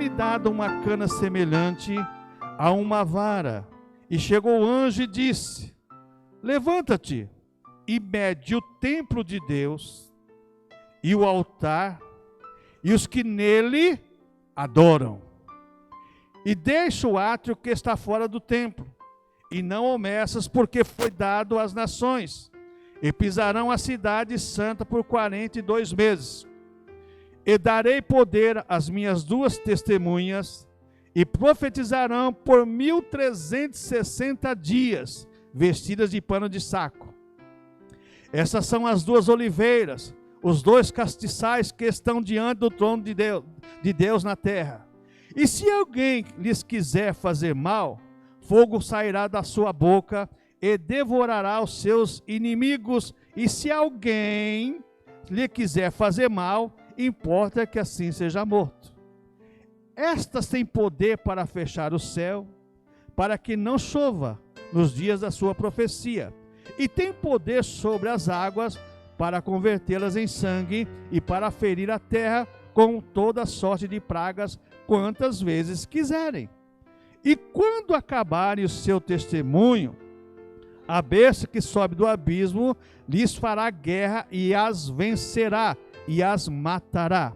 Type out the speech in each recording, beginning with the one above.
foi-me dada uma cana semelhante a uma vara. E chegou o anjo e disse: levanta-te e mede o templo de Deus e o altar e os que nele adoram. E deixa o átrio que está fora do templo, e não o meças, porque foi dado às nações. E pisarão a cidade santa por 42 meses. E darei poder às minhas 2 testemunhas, e profetizarão por 1360 dias, vestidas de pano de saco. Essas são as 2 oliveiras, os 2 castiçais que estão diante do trono de Deus na terra. E se alguém lhes quiser fazer mal, fogo sairá da sua boca e devorará os seus inimigos. E se alguém lhe quiser fazer mal, importa que assim seja morto. Estas têm poder para fechar o céu, para que não chova nos dias da sua profecia, e tem poder sobre as águas para convertê-las em sangue e para ferir a terra com toda sorte de pragas quantas vezes quiserem. E quando acabarem o seu testemunho, a besta que sobe do abismo lhes fará guerra e as vencerá e as matará.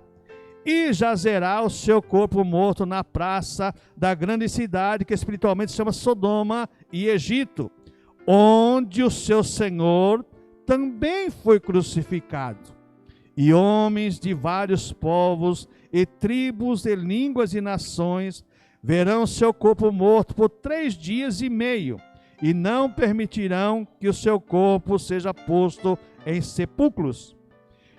E jazerá o seu corpo morto na praça da grande cidade, que espiritualmente se chama Sodoma e Egito, onde o seu Senhor também foi crucificado. E homens de vários povos e tribos e línguas e nações verão seu corpo morto por 3 dias e meio, e não permitirão que o seu corpo seja posto em sepulcros.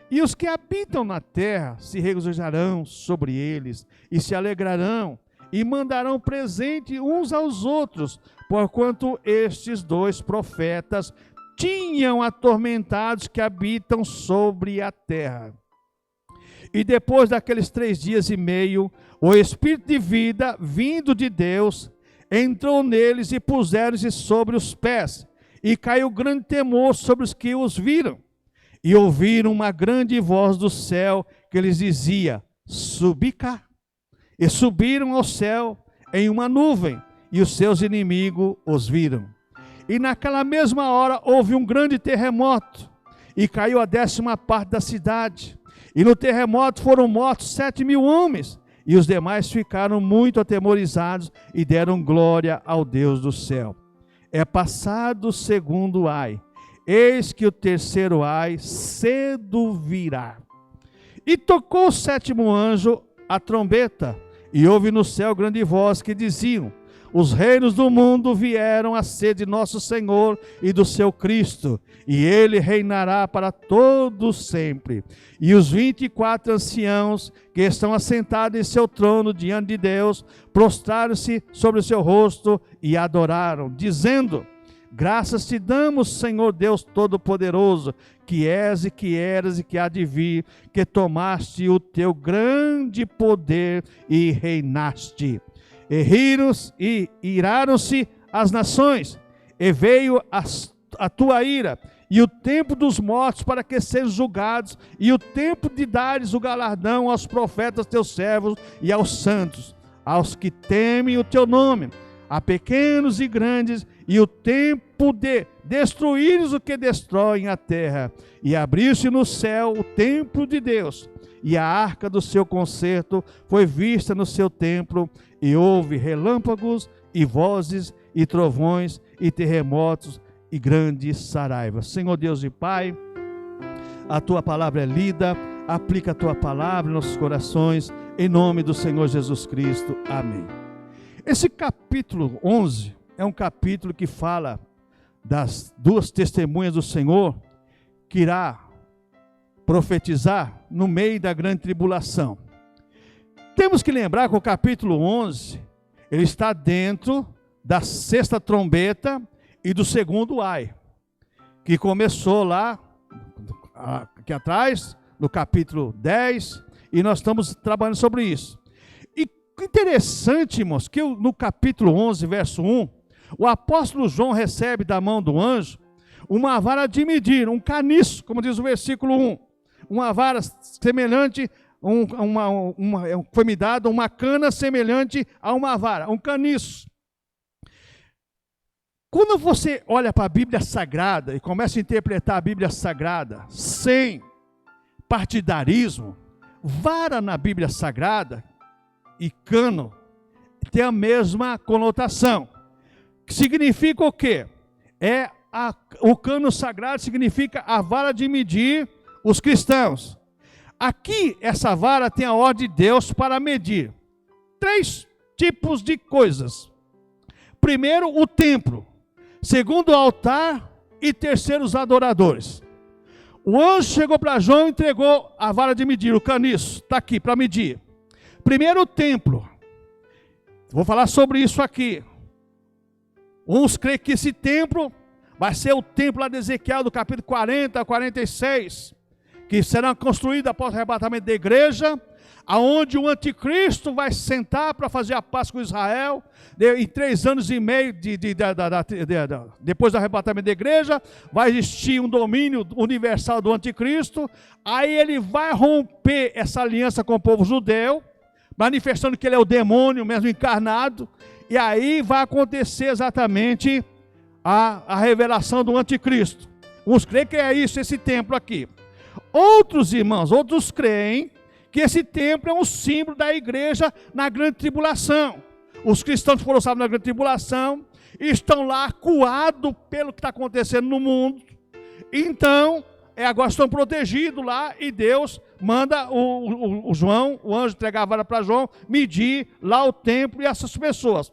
E os que habitam na terra se regozijarão sobre eles, e se alegrarão, e mandarão presente uns aos outros, porquanto estes 2 profetas tinham atormentados que habitam sobre a terra. E depois daqueles 3 dias e meio, o Espírito de vida, vindo de Deus, entrou neles e puseram-se sobre os pés, e caiu grande temor sobre os que os viram. E ouviram uma grande voz do céu que lhes dizia: subi cá. E subiram ao céu em uma nuvem, e os seus inimigos os viram. E naquela mesma hora houve um grande terremoto, e caiu a 10ª parte da cidade. E no terremoto foram mortos 7.000 homens, e os demais ficaram muito atemorizados e deram glória ao Deus do céu. É passado o 2º ai, eis que o 3º ai cedo virá. E tocou o 7º anjo a trombeta, e houve no céu grande voz que diziam: os reinos do mundo vieram a ser de nosso Senhor e do seu Cristo, e ele reinará para todos sempre. E os 24 anciãos que estão assentados em seu trono diante de Deus, prostraram-se sobre o seu rosto e adoraram, dizendo: graças te damos, Senhor Deus Todo-Poderoso, que és e que eras e que há de vir, que tomaste o teu grande poder e reinaste. E riram e iraram-se as nações, e veio a tua ira, e o tempo dos mortos para que sejam julgados, e o tempo de dares o galardão aos profetas teus servos e aos santos, aos que temem o teu nome, a pequenos e grandes, e o tempo de destruíres o que destroem a terra. E abriu-se no céu o templo de Deus, e a arca do seu concerto foi vista no seu templo, e houve relâmpagos, e vozes, e trovões, e terremotos, e grandes saraivas. Senhor Deus e Pai, a Tua palavra é lida, aplica a Tua palavra em nossos corações, em nome do Senhor Jesus Cristo. Amém. Esse capítulo 11 é um capítulo que fala das 2 testemunhas do Senhor, que irá profetizar no meio da grande tribulação. Temos que lembrar que o capítulo 11, ele está dentro da 6ª trombeta e do 2º ai, que começou lá, aqui atrás, no capítulo 10, e nós estamos trabalhando sobre isso. E interessante, irmãos, que no capítulo 11, verso 1, o apóstolo João recebe da mão do anjo uma vara de medir, um caniço, como diz o versículo 1, uma vara semelhante foi me dada uma cana semelhante a uma vara, um caniço. Quando você olha para a Bíblia Sagrada e começa a interpretar a Bíblia Sagrada sem partidarismo, vara na Bíblia Sagrada e cano tem a mesma conotação. Que significa o quê? O cano sagrado significa a vara de medir os cristãos. Aqui, essa vara tem a ordem de Deus para medir 3 tipos de coisas. Primeiro, o templo. Segundo, o altar. E terceiro, os adoradores. O anjo chegou para João e entregou a vara de medir, o caniço. Está aqui para medir. Primeiro, o templo. Vou falar sobre isso aqui. Uns creem que esse templo vai ser o templo lá de Ezequiel, do capítulo 40 a 46, que será construído após o arrebatamento da igreja, aonde o anticristo vai sentar para fazer a paz com Israel, em 3 anos e meio, depois do arrebatamento da igreja, vai existir um domínio universal do anticristo, aí ele vai romper essa aliança com o povo judeu, manifestando que ele é o demônio mesmo encarnado, e aí vai acontecer exatamente a revelação do anticristo. Uns creem que é isso, esse templo aqui. Outros irmãos, outros creem que esse templo é um símbolo da igreja na grande tribulação. Os cristãos que foram salvos na grande tribulação estão lá acuados pelo que está acontecendo no mundo. Então, agora estão protegidos lá e Deus manda o João, o anjo entregar a vara para João, medir lá o templo e essas pessoas.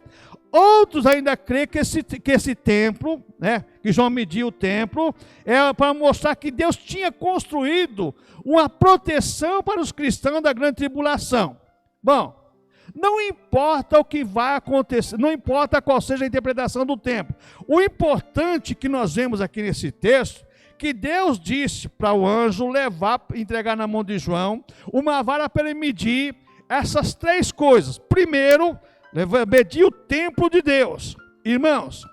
Outros ainda creem que esse templo, né, que João mediu o templo, é para mostrar que Deus tinha construído uma proteção para os cristãos da grande tribulação. Bom, não importa o que vai acontecer, não importa qual seja a interpretação do templo. O importante que nós vemos aqui nesse texto, que Deus disse para o anjo entregar na mão de João, uma vara para ele medir essas 3 coisas. Primeiro, medir o templo de Deus. Irmãos,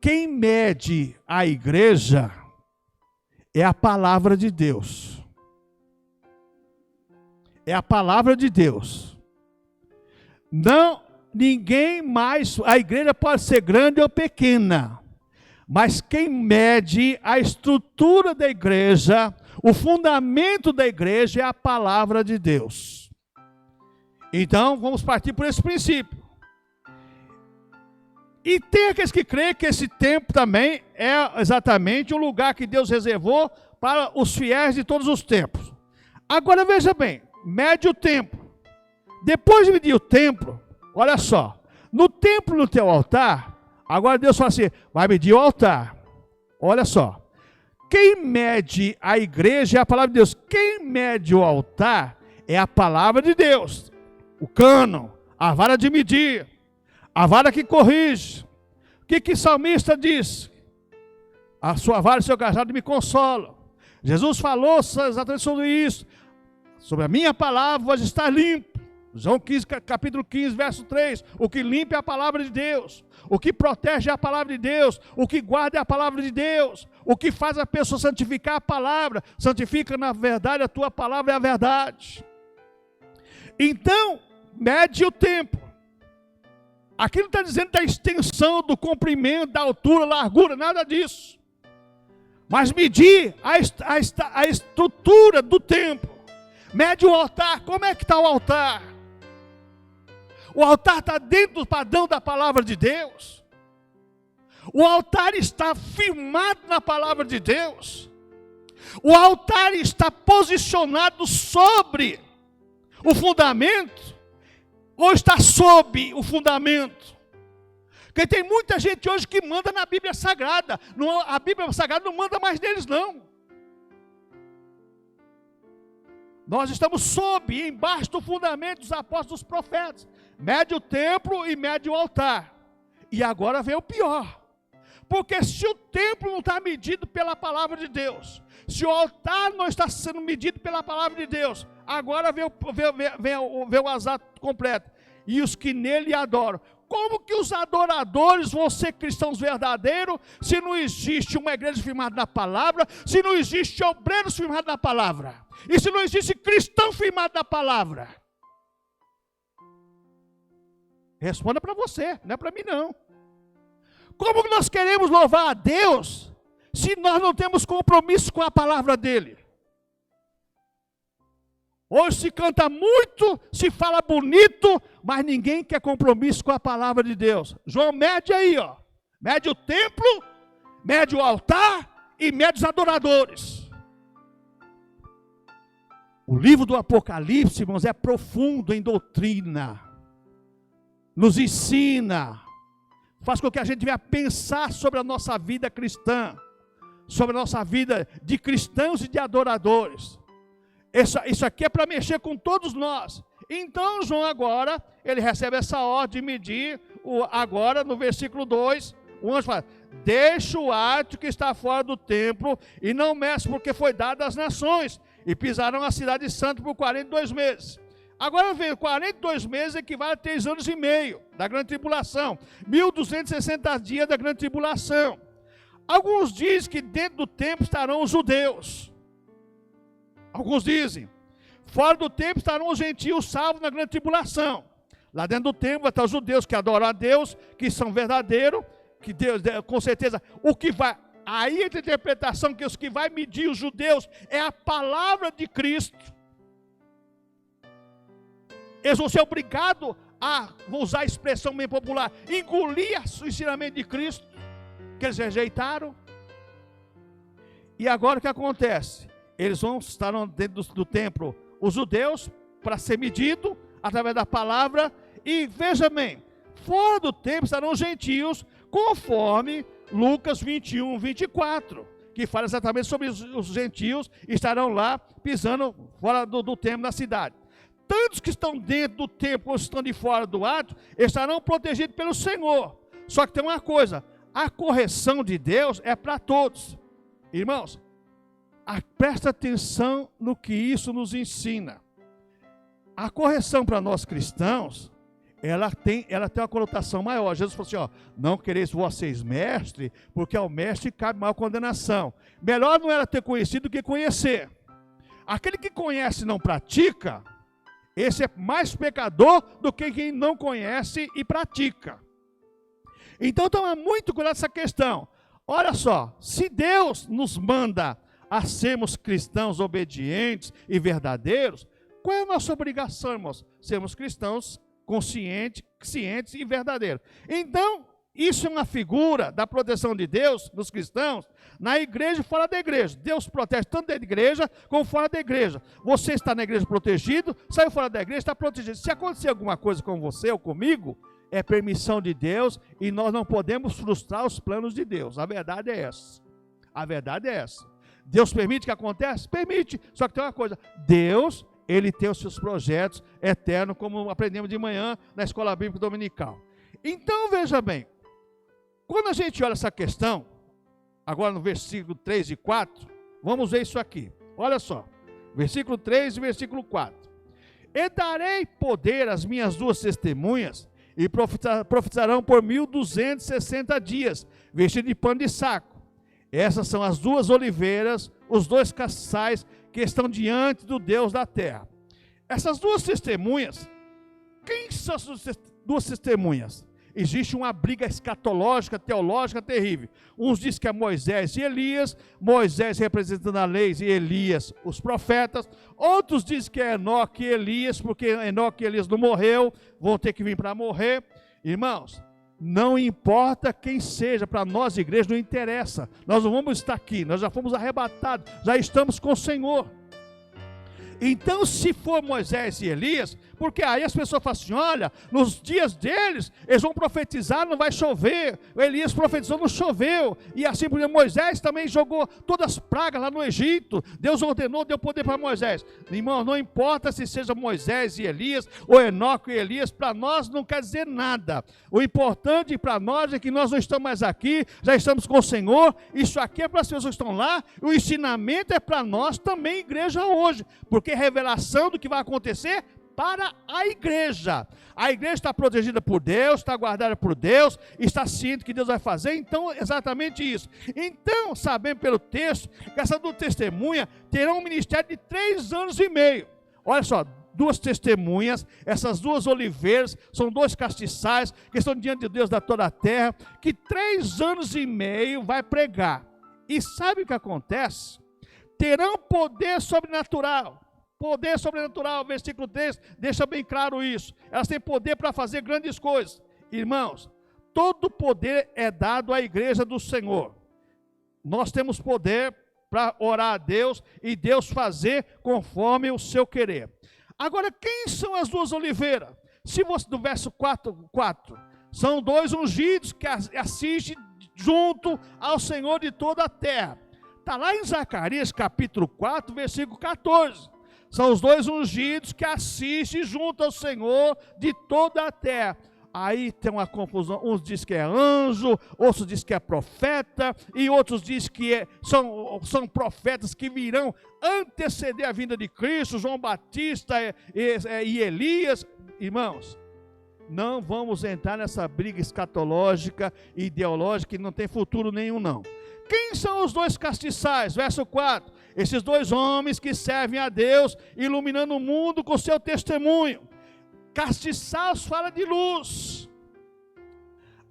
quem mede a igreja é a palavra de Deus. É a palavra de Deus. Não, ninguém mais, a igreja pode ser grande ou pequena, mas quem mede a estrutura da igreja, o fundamento da igreja é a palavra de Deus. Então, vamos partir por esse princípio. E tem aqueles que creem que esse templo também é exatamente o lugar que Deus reservou para os fiéis de todos os tempos. Agora veja bem, mede o templo. Depois de medir o templo, olha só, no templo, no teu altar, agora Deus fala assim, vai medir o altar. Olha só, quem mede a igreja é a palavra de Deus. Quem mede o altar é a palavra de Deus. O cânon, a vara de medir, a vara que corrige. O que o salmista diz? A sua vara e o seu cajado me consolam. Jesus falou exatamente sobre isso. Sobre a minha palavra vai estar limpo. João 15, capítulo 15, verso 3. O que limpa é a palavra de Deus. O que protege é a palavra de Deus. O que guarda é a palavra de Deus. O que faz a pessoa santificar a palavra. Santifica na verdade, a tua palavra é a verdade. Então, mede o tempo. Aqui não está dizendo da extensão, do comprimento, da altura, largura, nada disso. Mas medir a estrutura do templo. Mede o altar. Como é que está o altar? O altar está dentro do padrão da palavra de Deus. O altar está firmado na palavra de Deus. O altar está posicionado sobre o fundamento, ou está sob o fundamento? Porque tem muita gente hoje que manda na Bíblia Sagrada. Não, a Bíblia Sagrada não manda mais neles, não. Nós estamos sob, embaixo do fundamento dos apóstolos, dos profetas. Mede o templo e mede o altar. E agora vem o pior. Porque se o templo não está medido pela palavra de Deus, se o altar não está sendo medido pela palavra de Deus, agora vem o azar completo. E os que nele adoram. como que os adoradores vão ser cristãos verdadeiros se não existe uma igreja firmada na palavra, se não existe obreiros firmados na palavra, e se não existe cristão firmado na palavra? Responda para você, não é para mim não. Como que nós queremos louvar a Deus se nós não temos compromisso com a palavra dele? Hoje se canta muito, se fala bonito, mas ninguém quer compromisso com a palavra de Deus. João mede aí, ó. Mede o templo, mede o altar e mede os adoradores. O livro do Apocalipse, irmãos, é profundo em doutrina. Nos ensina, faz com que a gente venha pensar sobre a nossa vida cristã, sobre a nossa vida de cristãos e de adoradores. Isso aqui é para mexer com todos nós. Então João agora, ele recebe essa ordem de medir, agora no versículo 2, o anjo fala: deixa o átrio que está fora do templo e não mexe, porque foi dado às nações, e pisaram a cidade santa por 42 meses. Agora veio 42 meses, equivale a 3 anos e meio da grande tribulação, 1260 dias da grande tribulação. Alguns dizem que dentro do templo estarão os judeus. Alguns dizem, fora do templo estarão os gentios salvos na grande tribulação. Lá dentro do templo vai estar os judeus que adoram a Deus, que são verdadeiros, que Deus, com certeza, o que vai, aí a interpretação que os que vai medir os judeus é a palavra de Cristo. Eles vão ser obrigados a, vou usar a expressão bem popular, engolir o ensinamento de Cristo, que eles rejeitaram. E agora o que acontece? Eles estarão dentro do templo, os judeus, para ser medido através da palavra, e veja bem, fora do templo estarão os gentios, conforme Lucas 21, 24, que fala exatamente sobre os gentios, estarão lá pisando fora do templo da cidade. Tantos que estão dentro do templo, quanto estão de fora do átrio, estarão protegidos pelo Senhor. Só que tem uma coisa, a correção de Deus é para todos. Irmãos, presta atenção no que isso nos ensina. A correção para nós cristãos, ela tem uma conotação maior. Jesus falou assim, ó, não quereis vocês mestre, porque ao mestre cabe maior condenação. Melhor não era ter conhecido do que conhecer. Aquele que conhece e não pratica, esse é mais pecador do que quem não conhece e pratica. Então toma muito cuidado nessa questão. Olha só, se Deus nos manda a sermos cristãos obedientes e verdadeiros, qual é a nossa obrigação, irmãos? Sermos cristãos conscientes, cientes e verdadeiros. Então, isso é uma figura da proteção de Deus nos cristãos, na igreja e fora da igreja. Deus protege tanto dentro da igreja como fora da igreja. Você está na igreja protegido, saiu fora da igreja, está protegido. Se acontecer alguma coisa com você ou comigo, é permissão de Deus e nós não podemos frustrar os planos de Deus. A verdade é essa. A verdade é essa. Deus permite que aconteça? Permite. Só que tem uma coisa, Deus, ele tem os seus projetos eternos, como aprendemos de manhã na escola bíblica dominical. Então, veja bem, quando a gente olha essa questão, agora no versículo 3 e 4, vamos ver isso aqui. Olha só, versículo 3 e versículo 4. E darei poder às minhas duas testemunhas, e profetizarão por 1260 dias, vestidos de pano de saco. Essas são as duas oliveiras, os dois castiçais que estão diante do Deus da terra. Essas duas testemunhas, quem são essas duas testemunhas? Existe uma briga escatológica, teológica terrível. Uns dizem que é Moisés e Elias, Moisés representando a lei e Elias os profetas. Outros dizem que é Enoque e Elias, porque Enoque e Elias não morreu, vão ter que vir para morrer. Irmãos, não importa quem seja, para nós igreja não interessa. Nós não vamos estar aqui, nós já fomos arrebatados, já estamos com o Senhor. Então, se for Moisés e Elias, porque aí as pessoas falam assim, olha, nos dias deles, eles vão profetizar, não vai chover, Elias profetizou, não choveu, e assim por exemplo, Moisés também jogou todas as pragas lá no Egito, Deus ordenou, deu poder para Moisés. Irmão, não importa se seja Moisés e Elias, ou Enoque e Elias, para nós não quer dizer nada. O importante para nós é que nós não estamos mais aqui, já estamos com o Senhor, isso aqui é para as pessoas que estão lá, o ensinamento é para nós também, igreja, hoje, porque revelação do que vai acontecer para a igreja. A igreja está protegida por Deus, está guardada por Deus, está ciente que Deus vai fazer, então exatamente isso. Então, sabendo pelo texto, que essas duas testemunhas terão um ministério de 3 anos e meio. Olha só, 2 testemunhas, essas 2 oliveiras, são 2 castiçais, que estão diante de Deus da toda a terra, que 3 anos e meio vai pregar. E sabe o que acontece? Terão poder sobrenatural. Poder sobrenatural, versículo 3, deixa bem claro isso. Elas têm poder para fazer grandes coisas. Irmãos, todo poder é dado à igreja do Senhor. Nós temos poder para orar a Deus e Deus fazer conforme o seu querer. Agora, quem são as 2 oliveiras? Se você, do verso 4, são 2 ungidos que assistem junto ao Senhor de toda a terra. Está lá em Zacarias capítulo 4, versículo 14. São os 2 ungidos que assistem junto ao Senhor de toda a terra. Aí tem uma confusão, uns dizem que é anjo, outros dizem que é profeta, e outros dizem que são profetas que virão anteceder a vinda de Cristo, João Batista e Elias. Irmãos, não vamos entrar nessa briga escatológica e ideológica que não tem futuro nenhum não. Quem são os 2 castiçais? Verso 4, esses 2 homens que servem a Deus, iluminando o mundo com seu testemunho. Castiçais fala de luz.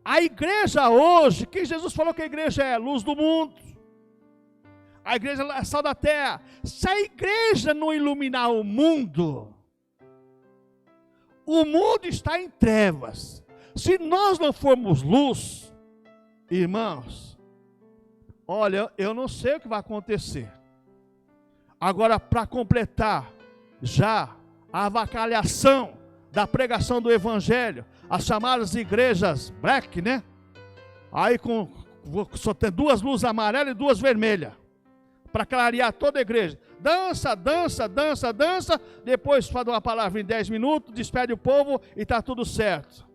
A igreja hoje, que Jesus falou que a igreja é a luz do mundo, a igreja é a sal da terra. Se a igreja não iluminar o mundo está em trevas. Se nós não formos luz, irmãos, olha, eu não sei o que vai acontecer. Agora, para completar já a avacalhação da pregação do evangelho, as chamadas igrejas black, né? Aí só tem 2 luzes amarelas e 2 vermelhas, para clarear toda a igreja. Dança, dança, dança, dança, depois fala uma palavra em 10 minutos, despede o povo e está tudo certo.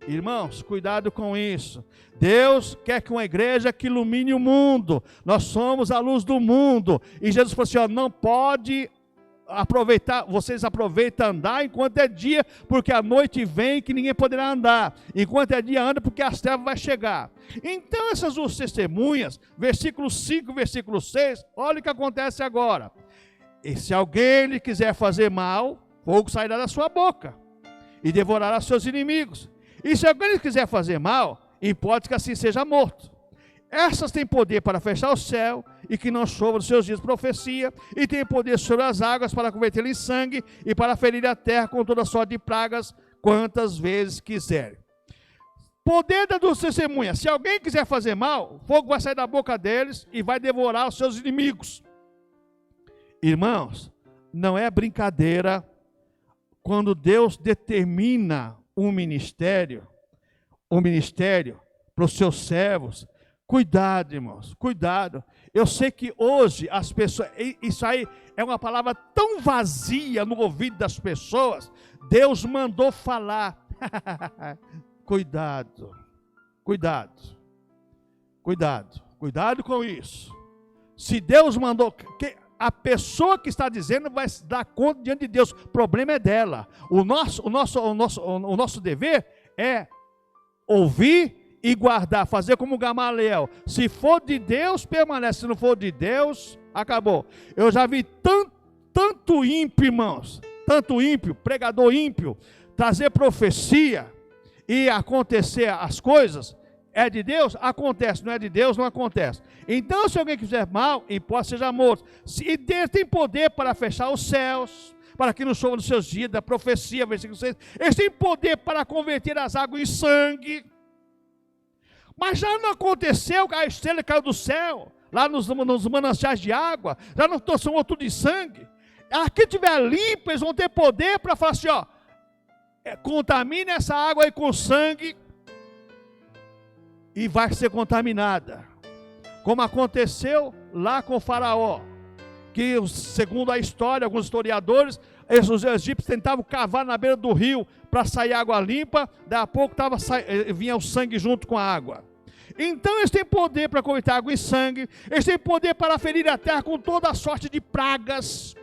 Irmãos, cuidado com isso. Deus quer que uma igreja que ilumine o mundo. Nós somos a luz do mundo. E Jesus falou assim, ó, não pode aproveitar, vocês aproveitam andar enquanto é dia, porque a noite vem que ninguém poderá andar. Enquanto é dia, anda porque as trevas vai chegar. Então essas 2 testemunhas, versículo 5, versículo 6, olha o que acontece agora. E se alguém lhe quiser fazer mal, fogo sairá da sua boca e devorará seus inimigos. E se alguém lhe quiser fazer mal, importa que assim seja morto. Essas têm poder para fechar o céu e que não chova nos seus dias profecia, e têm poder sobre as águas para convertê-las em sangue e para ferir a terra com toda sorte de pragas, quantas vezes quiserem. Poder da 2 testemunhas. Se alguém quiser fazer mal, fogo vai sair da boca deles e vai devorar os seus inimigos. Irmãos, não é brincadeira quando Deus determina um ministério para os seus servos. Cuidado, irmãos, cuidado. Eu sei que hoje as pessoas, isso aí é uma palavra tão vazia no ouvido das pessoas. Deus mandou falar. Cuidado, cuidado, cuidado, cuidado com isso. Se Deus mandou, a pessoa que está dizendo vai se dar conta diante de Deus. O problema é dela. O nosso dever é ouvir e guardar, fazer como Gamaliel. Se for de Deus, permanece. Se não for de Deus, acabou. Eu já vi tanto ímpio, irmãos, tanto ímpio, pregador ímpio, trazer profecia e acontecer as coisas. É de Deus? Acontece. Não é de Deus? Não acontece. Então, se alguém quiser mal, importa seja morto. E Deus tem poder para fechar os céus, para que não chova nos seus dias, da profecia, versículo 6. Eles têm poder para converter as águas em sangue. Mas já não aconteceu que a estrela caiu do céu, lá nos mananciais de água, já não transformou tudo em sangue. Aqui estiver limpo, eles vão ter poder para falar assim, ó, contamine essa água aí com sangue e vai ser contaminada. Como aconteceu lá com o faraó, que segundo a história, alguns historiadores, os egípcios tentavam cavar na beira do rio para sair água limpa, daí a pouco vinha o sangue junto com a água. Então eles têm poder para converter água em sangue, eles têm poder para ferir a terra com toda a sorte de pragas,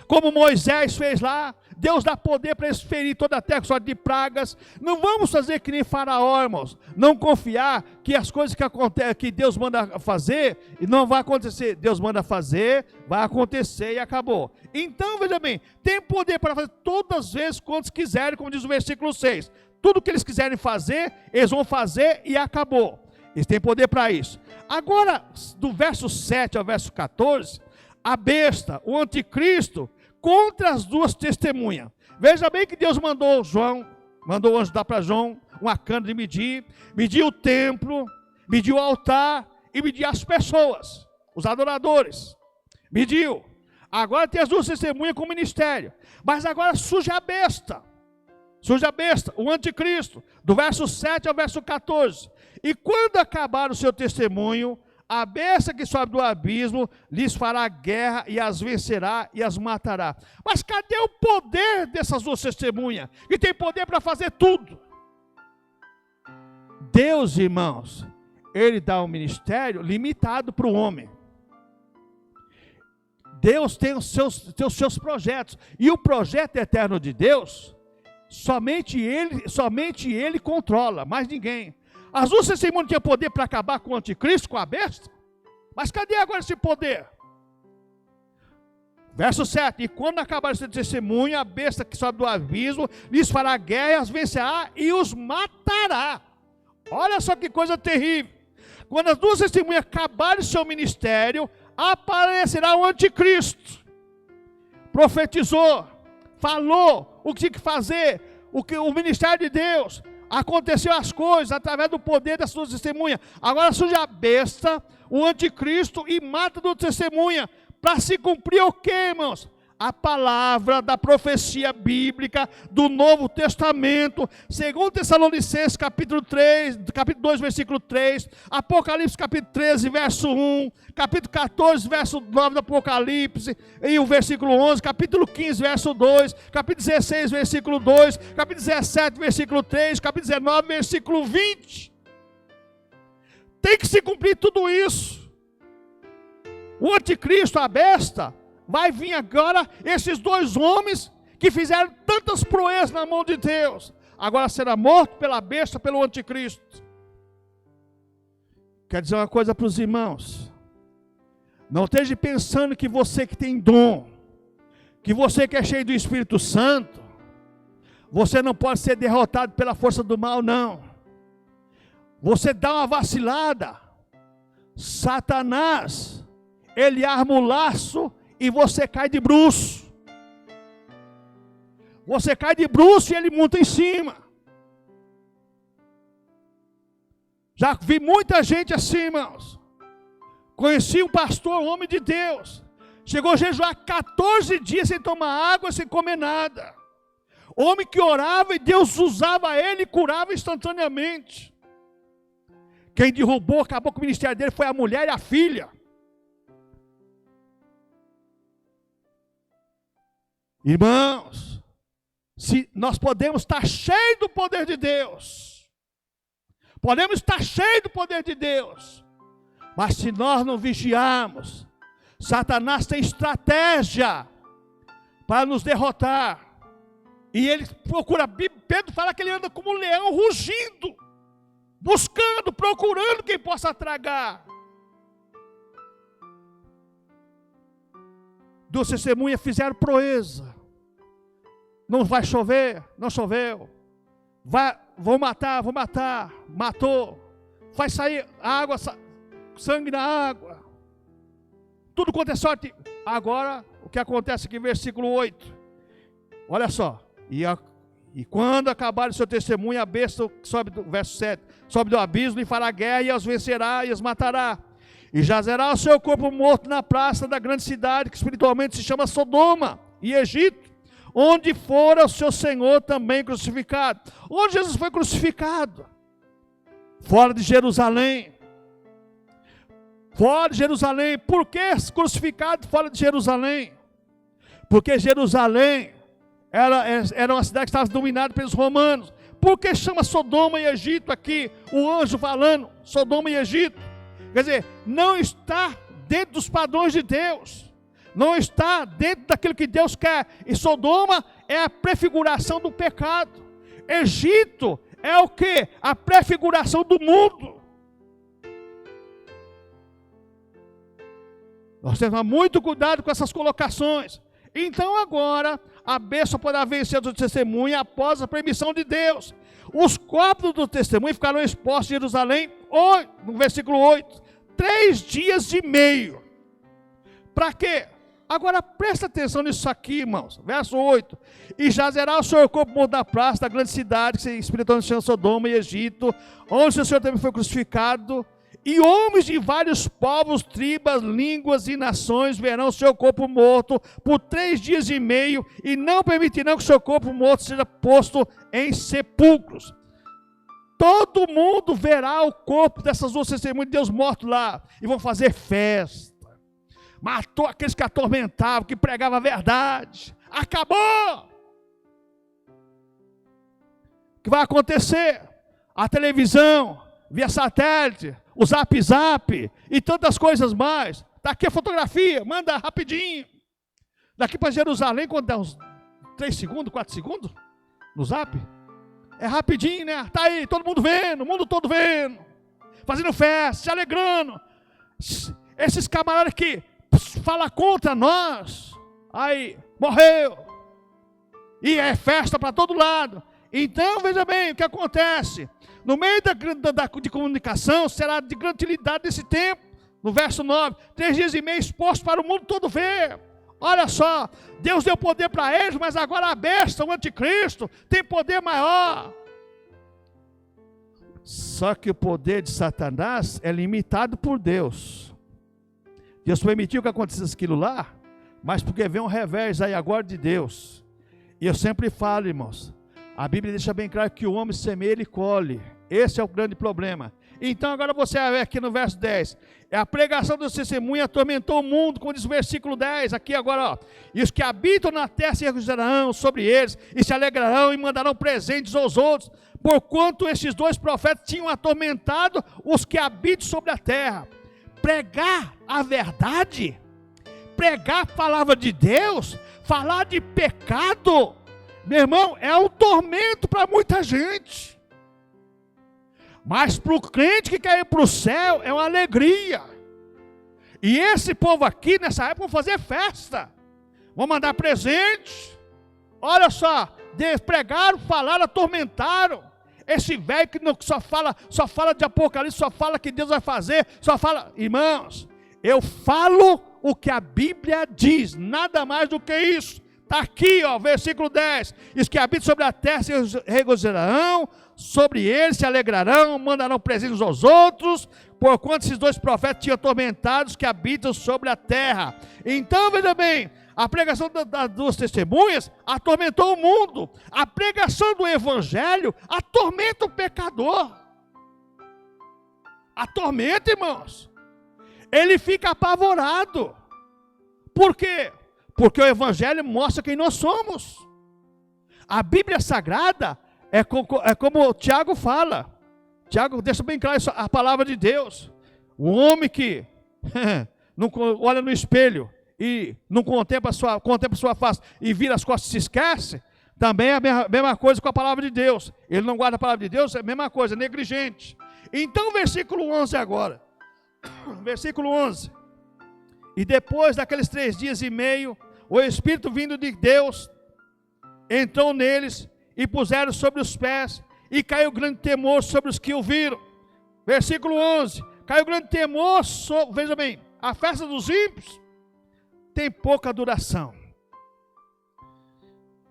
como Moisés fez lá. Deus dá poder para eles ferir toda a terra, só de pragas. Não vamos fazer que nem Faraó, irmãos. Não confiar que as coisas que acontecem, que Deus manda fazer, e não vai acontecer. Deus manda fazer, vai acontecer e acabou. Então, veja bem, tem poder para fazer todas as vezes quantos quiserem, como diz o versículo 6. Tudo que eles quiserem fazer, eles vão fazer e acabou. Eles têm poder para isso. Agora, do verso 7 ao verso 14, a besta, o anticristo, contra as duas testemunhas. Veja bem que Deus mandou o anjo dar para João uma cana de medir o templo, mediu o altar e mediu as pessoas, os adoradores. Mediu. Agora tem as duas testemunhas com o ministério. Mas agora surge a besta, o anticristo, do verso 7 ao verso 14. E quando acabar o seu testemunho, a besta que sobe do abismo lhes fará guerra e as vencerá e as matará. Mas cadê o poder dessas duas testemunhas? Que tem poder para fazer tudo. Deus, irmãos, Ele dá um ministério limitado para o homem. Deus tem os seus projetos. E o projeto eterno de Deus, somente Ele controla, mais ninguém. As duas testemunhas tinham poder para acabar com o anticristo, com a besta. Mas cadê agora esse poder? Verso 7. E quando acabar esse testemunho, a besta que sobe do abismo lhes fará guerra, as vencerá e os matará. Olha só que coisa terrível. Quando as duas testemunhas acabarem seu ministério, aparecerá o anticristo. Profetizou, falou o que tinha que fazer, o ministério de Deus. Aconteceu as coisas através do poder das suas testemunhas. Agora surge a besta, o anticristo, e mata do testemunha. Para se cumprir o quê, irmãos? A palavra da profecia bíblica do Novo Testamento, segundo Tessalonicenses capítulo 2, versículo 3, Apocalipse capítulo 13, verso 1, capítulo 14, verso 9 do Apocalipse, e o versículo 11, capítulo 15, verso 2, capítulo 16, versículo 2, capítulo 17, versículo 3, capítulo 19, versículo 20. Tem que se cumprir tudo isso. O anticristo, a besta, vai vir agora esses dois homens que fizeram tantas proezas na mão de Deus. Agora será morto pela besta, pelo anticristo. Quer dizer uma coisa para os irmãos. Não esteja pensando que você que tem dom, que você que é cheio do Espírito Santo, você não pode ser derrotado pela força do mal, não. Você dá uma vacilada, Satanás, ele arma o laço e você cai de bruço. Você cai de bruço e ele monta em cima. Já vi muita gente assim, irmãos. Conheci um pastor, um homem de Deus. Chegou a jejuar 14 dias sem tomar água, sem comer nada. Homem que orava e Deus usava ele e curava instantaneamente. Quem derrubou, acabou com o ministério dele foi a mulher e a filha. Irmãos, se nós podemos estar cheios do poder de Deus, podemos estar cheios do poder de Deus, mas se nós não vigiarmos, Satanás tem estratégia para nos derrotar, e ele procura, Pedro fala que ele anda como um leão rugindo, buscando, procurando quem possa tragar. Duas testemunhas fizeram proeza. Não vai chover, não choveu. Vão matar, matou. Vai sair água, sangue na água. Tudo quanto é sorte. Agora, o que acontece aqui, versículo 8. Olha só. E quando acabar o seu testemunho, a besta sobe do verso 7, sobe do abismo e fará guerra e as vencerá e as matará. E jazerá o seu corpo morto na praça da grande cidade, que espiritualmente se chama Sodoma e Egito, onde fora o seu Senhor também crucificado. Onde Jesus foi crucificado? Fora de Jerusalém. Fora de Jerusalém. Por que crucificado fora de Jerusalém? Porque Jerusalém era uma cidade que estava dominada pelos romanos. Por que chama Sodoma e Egito aqui? O anjo falando, Sodoma e Egito. Quer dizer, não está dentro dos padrões de Deus. não está dentro daquilo que Deus quer. E Sodoma é a prefiguração do pecado. Egito é o quê? A prefiguração do mundo. Nós temos que tomar muito cuidado com essas colocações. Então agora, a besta poderá vencer do testemunho após a permissão de Deus. Os corpos do testemunho ficaram expostos em Jerusalém, no versículo 8, 3 dias e meio. Para quê? Agora presta atenção nisso aqui, irmãos. Verso 8. E jazerá o seu corpo morto na praça da grande cidade, que se espiritualmente chama Sodoma e Egito, onde o Senhor também foi crucificado. E homens de vários povos, tribos, línguas e nações verão o seu corpo morto por 3 dias e meio, e não permitirão que o seu corpo morto seja posto em sepulcros. Todo mundo verá o corpo dessas duas testemunhas de Deus morto lá, e vão fazer festa. Matou aqueles que atormentavam, que pregavam a verdade. Acabou! O que vai acontecer? A televisão, via satélite, o Zap Zap e tantas coisas mais. Está aqui a fotografia, manda rapidinho. Daqui para Jerusalém, quando dá uns 3 segundos, 4 segundos, no Zap, é rapidinho, né? Está aí, todo mundo vendo, o mundo todo vendo, fazendo festa, se alegrando. Esses camaradas que falam contra nós, aí, morreu, e é festa para todo lado. Então, veja bem o que acontece. No meio de comunicação, será de grande utilidade nesse tempo. No verso 9, 3 dias e meio exposto para o mundo todo ver. Olha só, Deus deu poder para eles, mas agora a besta, o anticristo, tem poder maior. Só que o poder de Satanás é limitado por Deus. Deus permitiu que acontecesse aquilo lá, mas porque vem um revés aí agora de Deus. E eu sempre falo, irmãos, a Bíblia deixa bem claro que o homem semeia, ele colhe. Esse é o grande problema. Então agora você vai ver aqui no verso 10. É a pregação do testemunho atormentou o mundo, como diz o versículo 10. Aqui agora, ó. E os que habitam na terra se regozijarão sobre eles, e se alegrarão e mandarão presentes aos outros, porquanto esses 2 profetas tinham atormentado os que habitam sobre a terra. Pregar a verdade, pregar a palavra de Deus, falar de pecado, meu irmão, é um tormento para muita gente. Mas para o crente que quer ir para o céu, é uma alegria. E esse povo aqui, nessa época, vão fazer festa. Vão mandar presentes. Olha só, pregaram, falaram, atormentaram. Esse velho que só fala de Apocalipse, só fala que Deus vai fazer, só fala... Irmãos, eu falo o que a Bíblia diz, nada mais do que isso. Está aqui, ó, versículo 10. Os que habitam sobre a terra se regozijarão, sobre eles se alegrarão, mandarão presentes aos outros, porquanto esses 2 profetas tinham atormentado os que habitam sobre a terra. Então, veja bem, a pregação das 2 testemunhas atormentou o mundo. A pregação do evangelho atormenta o pecador. Atormenta, irmãos. Ele fica apavorado. Por quê? Porque o evangelho mostra quem nós somos. A Bíblia Sagrada é como o Tiago fala. Tiago deixa bem claro a palavra de Deus. O homem que não olha no espelho e não contempla sua face e vira as costas e se esquece, também é a mesma coisa com a palavra de Deus. Ele não guarda a palavra de Deus, é a mesma coisa, é negligente. Então, versículo 11 agora. Versículo 11. E depois daqueles 3 dias e meio, o Espírito vindo de Deus entrou neles e puseram sobre os pés, e caiu grande temor sobre os que o viram. Versículo 11. Caiu grande temor sobre, veja bem, a festa dos ímpios tem pouca duração.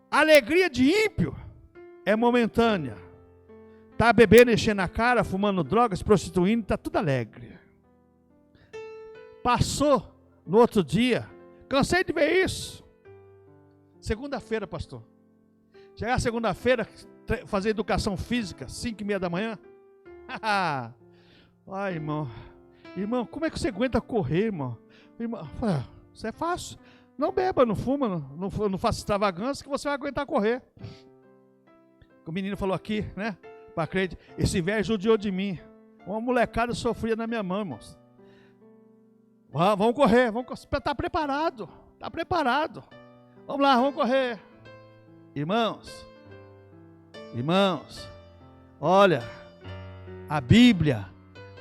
A alegria de ímpio é momentânea. Está bebendo, enchendo a cara, fumando drogas, prostituindo, está tudo alegre. Passou no outro dia, cansei de ver isso. Segunda-feira, pastor. Chegar segunda-feira, fazer educação física, 5:30 da manhã. Ai, irmão. Irmão, como é que você aguenta correr, irmão? Irmão, isso é fácil. Não beba, não fuma, não faça extravagância, que você vai aguentar correr. O menino falou aqui, né? Para acreditar, esse velho judiou de mim. Uma molecada sofria na minha mão, irmãos. Vamos correr, vamos estar preparado. Está preparado. Vamos lá, vamos correr. Irmãos, olha, a Bíblia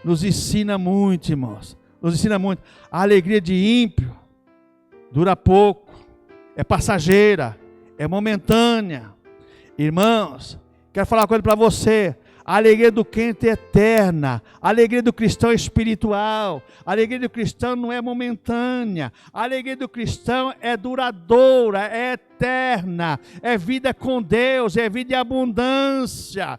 nos ensina muito, irmãos. Nos ensina muito. A alegria de ímpio dura pouco, é passageira, é momentânea. Irmãos, quero falar uma coisa para você. A alegria do crente é eterna, a alegria do cristão é espiritual, a alegria do cristão não é momentânea, a alegria do cristão é duradoura, é eterna, é vida com Deus, é vida em abundância.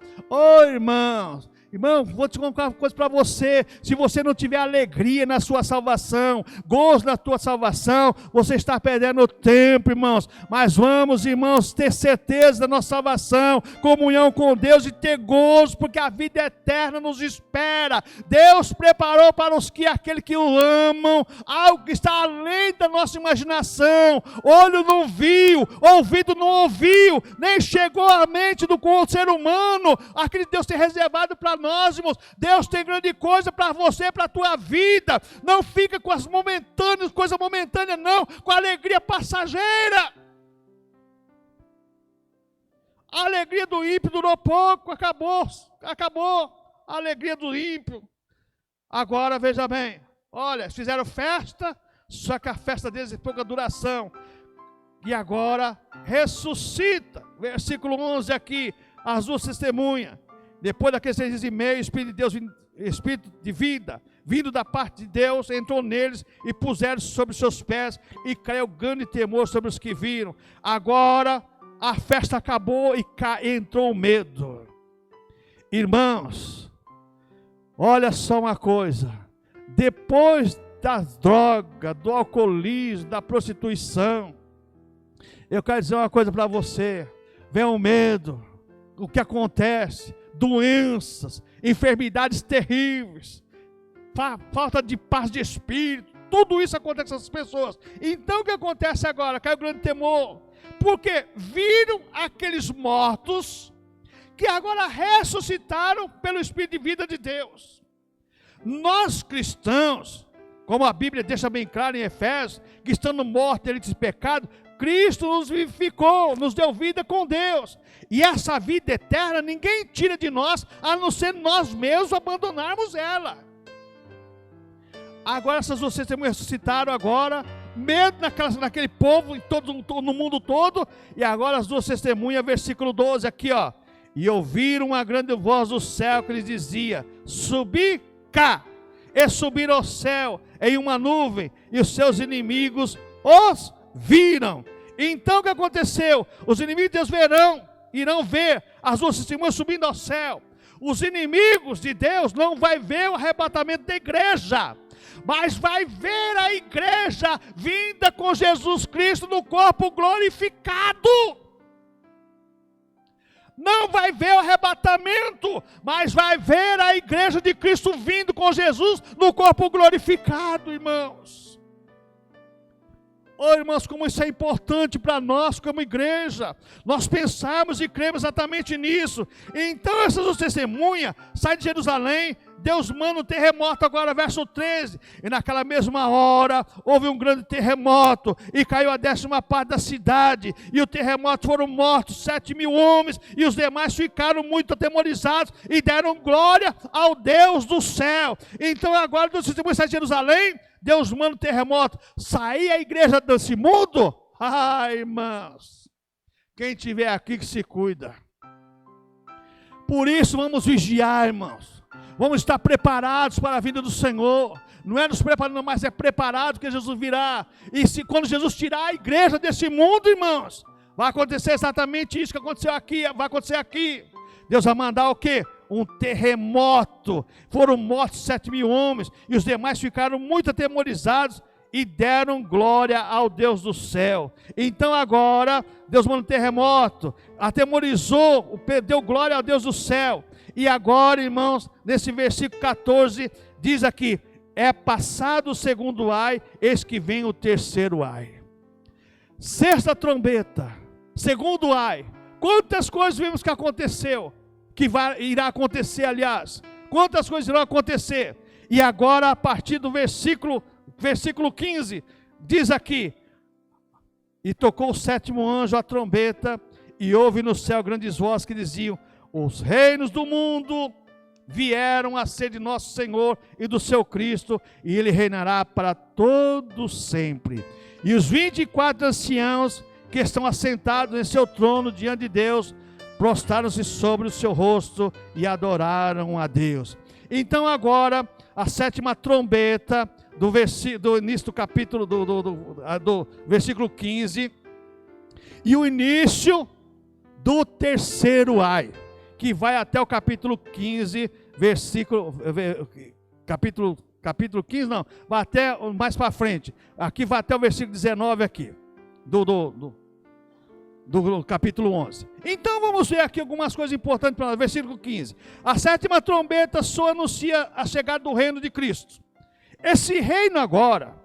Irmãos, vou te contar uma coisa para você. Se você não tiver alegria na sua salvação, gozo na tua salvação, você está perdendo tempo, irmãos. Mas vamos, irmãos, ter certeza da nossa salvação, comunhão com Deus e ter gozo, porque a vida eterna nos espera. Deus preparou para aqueles que o amam algo que está além da nossa imaginação. Olho não viu, ouvido não ouviu, nem chegou à mente do ser humano aquele que Deus tem reservado para nós, irmãos. Deus tem grande coisa para você, para a tua vida. Não fica com as momentâneas, coisa momentânea não, com a alegria passageira. A alegria do ímpio durou pouco, acabou. A alegria do ímpio. Agora veja bem, olha, fizeram festa, só que a festa deles é pouca duração. E agora ressuscita, versículo 11 aqui, as duas testemunhas. Depois daqueles 6 dias e meio, o Espírito de Deus, Espírito de vida, vindo da parte de Deus, entrou neles e puseram sobre seus pés, e caiu grande temor sobre os que viram. Agora a festa acabou e entrou o medo. Irmãos, olha só uma coisa, depois das drogas, do alcoolismo, da prostituição, eu quero dizer uma coisa para você, vem o medo, o que acontece? Doenças, enfermidades terríveis, falta de paz de espírito, tudo isso acontece com essas pessoas. Então o que acontece agora? Caiu grande temor, porque viram aqueles mortos que agora ressuscitaram pelo Espírito de vida de Deus. Nós cristãos, como a Bíblia deixa bem claro em Efésios, que estando mortos delitos e pecado, Cristo nos vivificou, nos deu vida com Deus. E essa vida eterna ninguém tira de nós, a não ser nós mesmos abandonarmos ela. Agora essas duas testemunhas ressuscitaram agora, medo naquele povo, no mundo todo. E agora as duas testemunhas, versículo 12 aqui, ó. E ouviram uma grande voz do céu que lhes dizia: subi cá. E subiram ao céu em uma nuvem, e os seus inimigos os viram. Então o que aconteceu? Os inimigos de Deus irão ver as duas testemunhas subindo ao céu. Os inimigos de Deus não vai ver o arrebatamento da igreja, mas vai ver a igreja vinda com Jesus Cristo no corpo glorificado. Não vai ver o arrebatamento, mas vai ver a igreja de Cristo vindo com Jesus no corpo glorificado, irmãos. Irmãos, como isso é importante para nós como igreja. Nós pensamos e cremos exatamente nisso. Então essas duas testemunhas saem de Jerusalém. Deus manda um terremoto agora, verso 13. E naquela mesma hora houve um grande terremoto, e caiu a 10ª parte da cidade. E o terremoto foram mortos 7.000 homens, e os demais ficaram muito atemorizados e deram glória ao Deus do céu. Então agora os testemunhos saem de Jerusalém. Deus manda um terremoto, sair a igreja desse mundo? Irmãos, quem estiver aqui que se cuida. Por isso vamos vigiar, irmãos. Vamos estar preparados para a vinda do Senhor. Não é nos preparando, mas é preparado que Jesus virá. E quando Jesus tirar a igreja desse mundo, irmãos, vai acontecer exatamente isso que aconteceu aqui, vai acontecer aqui. Deus vai mandar o quê? Um terremoto. Foram mortos 7.000 homens, e os demais ficaram muito atemorizados e deram glória ao Deus do céu. Então agora Deus manda um terremoto, atemorizou, deu glória ao Deus do céu. E agora, irmãos, nesse versículo 14 diz aqui: é passado o segundo ai, eis que vem o terceiro ai. Sexta trombeta, segundo ai. Quantas coisas vimos que aconteceu, irá acontecer, aliás. Quantas coisas irão acontecer? E agora, a partir do versículo 15, diz aqui: E tocou o sétimo anjo a trombeta, e houve no céu grandes vozes que diziam: os reinos do mundo vieram a ser de nosso Senhor e do seu Cristo, e ele reinará para todo sempre. E os 24 anciãos que estão assentados em seu trono diante de Deus, prostraram-se sobre o seu rosto e adoraram a Deus. Então agora, a sétima trombeta, do início do capítulo, do versículo 15, e o início do terceiro ai, que vai até o capítulo 15, capítulo 15 não, vai até mais para frente, aqui vai até o versículo 19 aqui, do capítulo 11. Então vamos ver aqui algumas coisas importantes para nós. Versículo 15, a sétima trombeta só anuncia a chegada do reino de Cristo. Esse reino agora,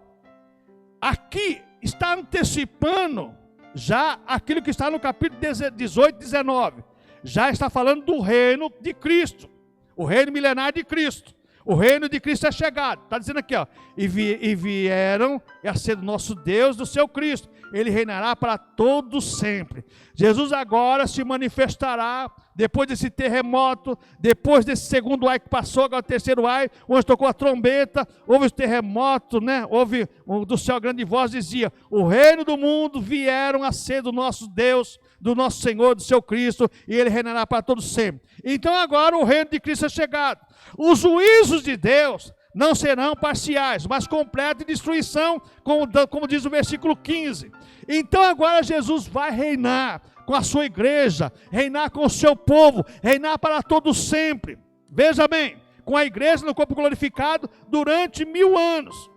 aqui está antecipando já aquilo que está no capítulo 18, 19, já está falando do reino de Cristo, o reino milenar de Cristo. O reino de Cristo é chegado, está dizendo aqui, ó, e vieram a ser do nosso Deus, do seu Cristo, ele reinará para todos sempre. Jesus agora se manifestará, depois desse terremoto, depois desse segundo ai que passou, agora o terceiro ai, onde tocou a trombeta, houve o terremoto, né? Houve do céu grande voz, dizia: o reino do mundo vieram a ser do nosso Deus, do nosso Senhor, do seu Cristo, e ele reinará para todos sempre. Então agora o reino de Cristo é chegado. Os juízos de Deus não serão parciais, mas completos em destruição, como diz o versículo 15. Então agora Jesus vai reinar com a sua igreja, reinar com o seu povo, reinar para todos sempre. Veja bem, com a igreja no corpo glorificado durante 1000 anos.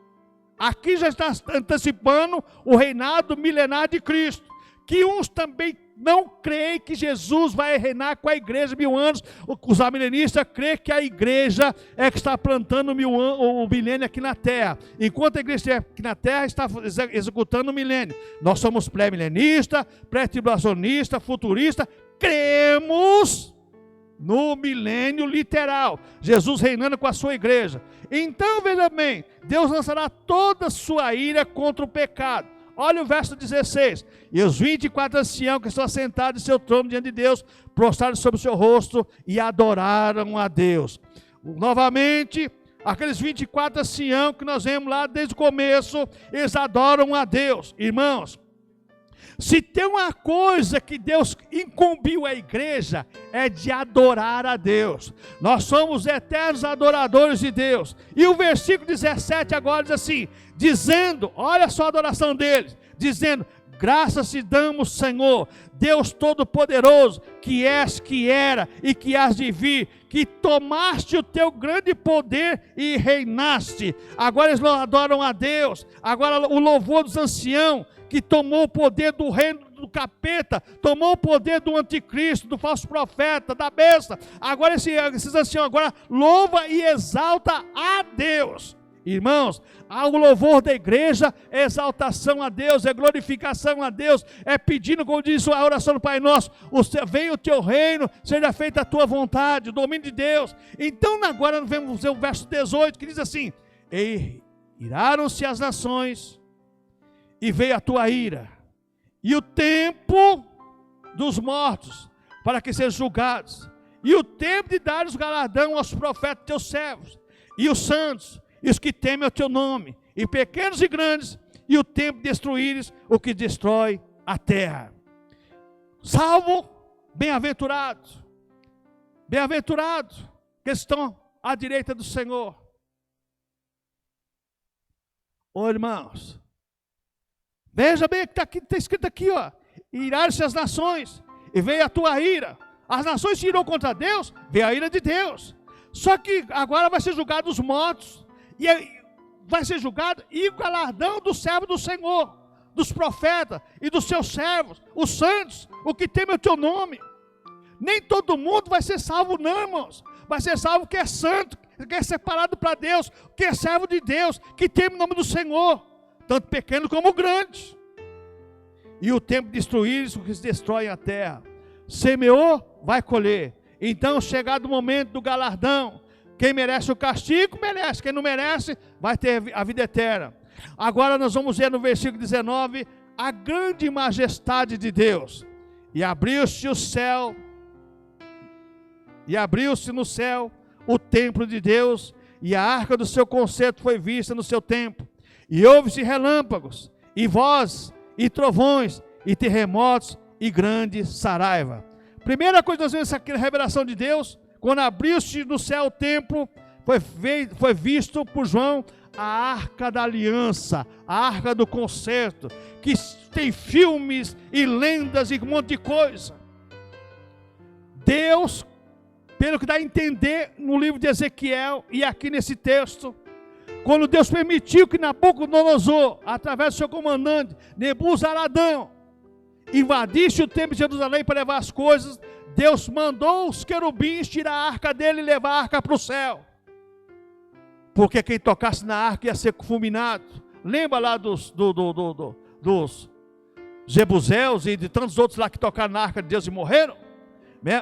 Aqui já está antecipando o reinado milenar de Cristo, que uns também não creem que Jesus vai reinar com a igreja 1000 anos. Os amilenistas creem que a igreja é que está plantando o milênio aqui na terra, enquanto a igreja aqui na terra está executando o milênio. Nós somos pré-milenista, pré-tribulacionista, futurista, cremos no milênio literal, Jesus reinando com a sua igreja. Então veja bem, Deus lançará toda a sua ira contra o pecado. Olha o verso 16, e os 24 anciãos que estão assentados em seu trono diante de Deus, prostraram sobre o seu rosto e adoraram a Deus. Novamente, aqueles 24 anciãos que nós vemos lá desde o começo, eles adoram a Deus. Irmãos, se tem uma coisa que Deus incumbiu a igreja, é de adorar a Deus. Nós somos eternos adoradores de Deus. E o versículo 17 agora diz assim, dizendo, olha só a adoração deles, dizendo: graças te damos, Senhor, Deus Todo-Poderoso, que és, que era e que hás de vir, que tomaste o teu grande poder e reinaste. Agora eles adoram a Deus. Agora o louvor dos anciãos, que tomou o poder do reino do capeta, tomou o poder do anticristo, do falso profeta, da besta. Agora esses anciãos agora louva e exalta a Deus. Irmãos, o louvor da igreja é exaltação a Deus, é glorificação a Deus, é pedindo, como diz a oração do Pai Nosso: venha o teu reino, seja feita a tua vontade, o domínio de Deus. Então agora vamos ver o verso 18, que diz assim: e iraram-se as nações, e veio a tua ira, e o tempo dos mortos, para que sejam julgados, e o tempo de dar os galardão aos profetas teus servos, e os santos, e os que temem o teu nome, e pequenos e grandes, e o tempo de destruíres o que destrói a terra. Salvo, bem-aventurados, que estão à direita do Senhor. Ô irmãos, veja bem que está escrito aqui, ó: iraram-se as nações, e veio a tua ira. As nações se irou contra Deus, veio a ira de Deus. Só que agora vai ser julgado os mortos, e vai ser julgado e o galardão do servo do Senhor, dos profetas e dos seus servos, os santos, o que teme o teu nome. Nem todo mundo vai ser salvo não, irmãos. Vai ser salvo que é santo, que é separado para Deus, que é servo de Deus, que teme o nome do Senhor, tanto pequeno como grande. E o tempo de destruir isso que se destrói a terra. Semeou, vai colher. Então, chegado o momento do galardão, quem merece o castigo, merece. Quem não merece, vai ter a vida eterna. Agora nós vamos ver no versículo 19, a grande majestade de Deus, e abriu-se o céu, e abriu-se no céu o templo de Deus, e a arca do seu concerto foi vista no seu templo, e houve-se relâmpagos, e vozes, e trovões, e terremotos, e grande saraiva. Primeira coisa que nós vemos aqui na revelação de Deus, quando abriu-se no céu o templo, foi visto por João a arca da aliança, a arca do concerto, que tem filmes e lendas e um monte de coisa. Deus, pelo que dá a entender no livro de Ezequiel e aqui nesse texto, quando Deus permitiu que Nabucodonosor, através do seu comandante Nebuzaradão, invadisse o templo de Jerusalém para levar as coisas, Deus mandou os querubins tirar a arca dele e levar a arca para o céu, porque quem tocasse na arca ia ser fulminado. Lembra lá dos Jebuseus e de tantos outros lá que tocaram na arca de Deus e morreram?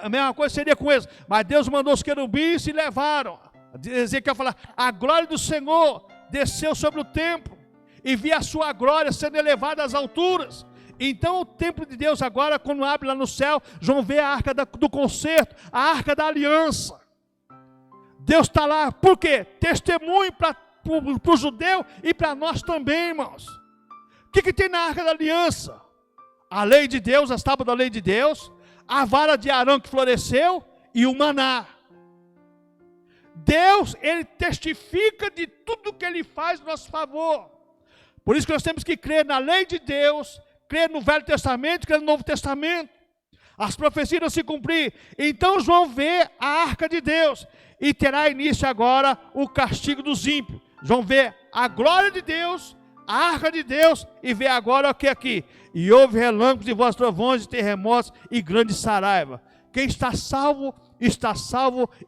A mesma coisa seria com eles, mas Deus mandou os querubins e levaram. Ezequiel fala, a glória do Senhor desceu sobre o templo, e vi a sua glória sendo elevada às alturas. Então o templo de Deus agora, quando abre lá no céu, João vê a arca do concerto, a arca da aliança. Deus está lá, por quê? Testemunho para o judeu e para nós também, irmãos. O que tem na arca da aliança? A lei de Deus, as tábuas da lei de Deus, a vara de Arão que floresceu e o maná. Deus, Ele testifica de tudo que Ele faz em nosso favor. Por isso que nós temos que crer na lei de Deus, crer no Velho Testamento, crer no Novo Testamento. As profecias não se cumprir. Então João vê a arca de Deus, e terá início agora o castigo dos ímpios. João vê a glória de Deus, a arca de Deus, e vê agora o que aqui? E houve relâmpagos e vozes, trovões e terremotos e grande saraiva. Quem está salvo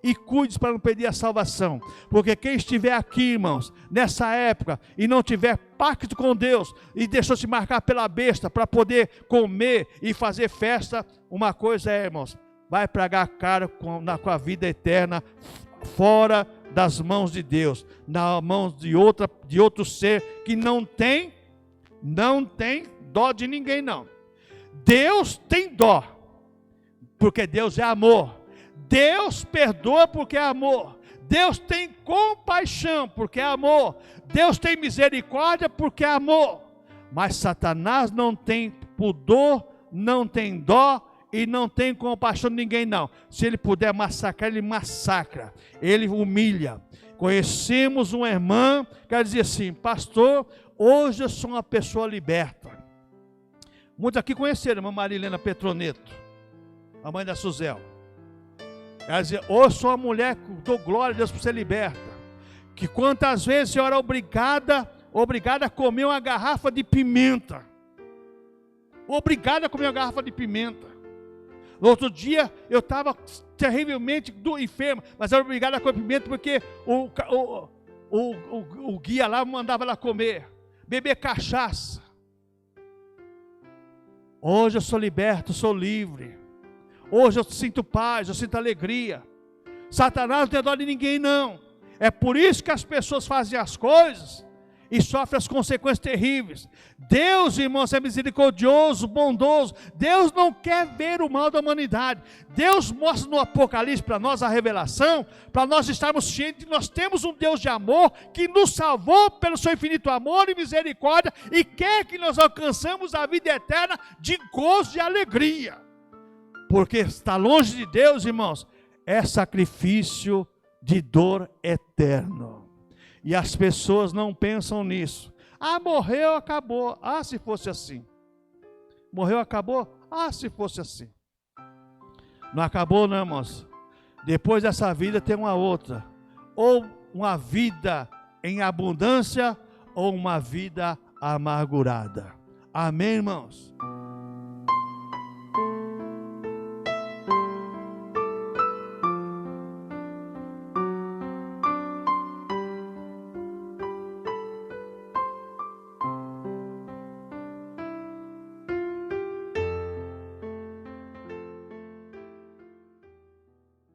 e cuide para não perder a salvação. Porque quem estiver aqui, irmãos, nessa época, e não tiver pacto com Deus, e deixou-se marcar pela besta, para poder comer e fazer festa, uma coisa é, irmãos, vai pagar caro com a vida eterna, fora das mãos de Deus, nas mãos de outro ser, que não tem dó de ninguém não. Deus tem dó, porque Deus é amor. Deus perdoa porque é amor. Deus tem compaixão porque é amor. Deus tem misericórdia porque é amor. Mas Satanás não tem pudor, não tem dó e não tem compaixão de ninguém não. Se ele puder massacrar, ele massacra. Ele humilha. Conhecemos uma irmã que ela dizia assim: pastor, hoje eu sou uma pessoa liberta. Muitos aqui conheceram a irmã Marilena Petroneto, a mãe da Suzel. Ela dizia: hoje sou uma mulher que dou glória a Deus por ser liberta. Que quantas vezes eu era obrigada a comer uma garrafa de pimenta. Obrigada a comer uma garrafa de pimenta. No outro dia eu estava terrivelmente enfermo, mas era obrigado a comer pimenta porque o guia lá mandava ela comer, beber cachaça. Hoje eu sou liberto, sou livre. Hoje eu sinto paz, eu sinto alegria. Satanás não tem dó de ninguém não. É por isso que as pessoas fazem as coisas e sofrem as consequências terríveis. Deus, irmãos, é misericordioso, bondoso. Deus não quer ver o mal da humanidade. Deus mostra no Apocalipse para nós a revelação, para nós estarmos cientes que nós temos um Deus de amor que nos salvou pelo seu infinito amor e misericórdia e quer que nós alcançamos a vida eterna de gozo e alegria. Porque está longe de Deus, irmãos, é sacrifício de dor eterno. E as pessoas não pensam nisso. Ah, morreu, acabou. Ah, se fosse assim. Morreu, acabou? Ah, se fosse assim. Não acabou, não, irmãos. Depois dessa vida tem uma outra. Ou uma vida em abundância, ou uma vida amargurada. Amém, irmãos?